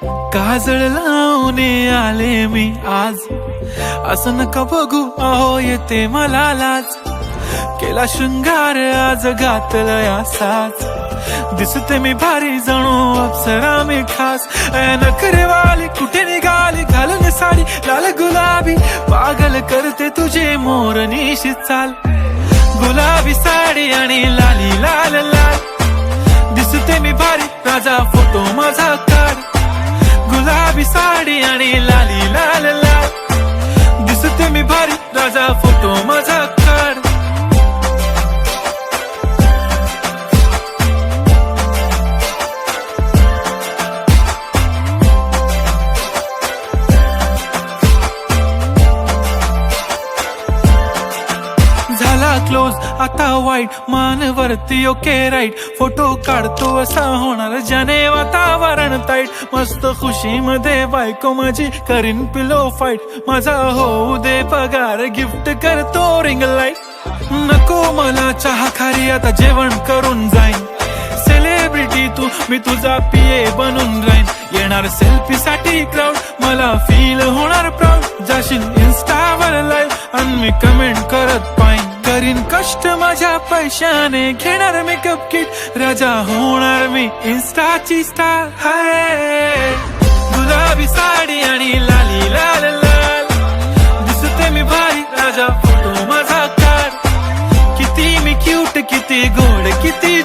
काजळ लावून आले मी आज, असं नका बघू अहो येते मला लाज. केला शृंगार आज घातलं या साज, दिसते मी भारी जणू अप्सरा मी खास. नखरेवाली कुठे निघाली घालून साडी लाल गुलाबी, पागल करते तुझे मोरनीशी चाल. गुलाबी साडी आणि लाली लाल लाल, दिसते मी भारी राजा फोटो माझा काढ. गुलाबी साडी आणि लाली लाल लाल, दिसते मी भारी राजा फोटो माझा काढ. झाला क्लोज आता वाईट, मान वरती ओके राईट. फोटो काढतो असा होणार ज्याने वातावरण ताईट. मस्त खुशी मध्ये बायको माझी करीन पिलो फाईट. माझा होऊ दे पगार गिफ्ट करतो रिंग लाईट. नको मला चहा खारी आता जेवण करून जाईन. सेलिब्रिटी तू मी तुझा पिये बनून राहीन. येणार सेल्फी साठी क्राऊड मला फील होणार प्राऊड. जाशील इन्स्टावर लाईव्ह आणि मी कमेंट करत पाईन. करीन कष्ट माझ्या पैशाने घेणार मेकअप किट. राजा होणार मी इन्स्टाची स्टार. हाय गुलाबी साडी आणि लाली लाल लाल, दिसते मी भारी राजा फोटो माझा काढ. किती मी क्यूट किती गोड किती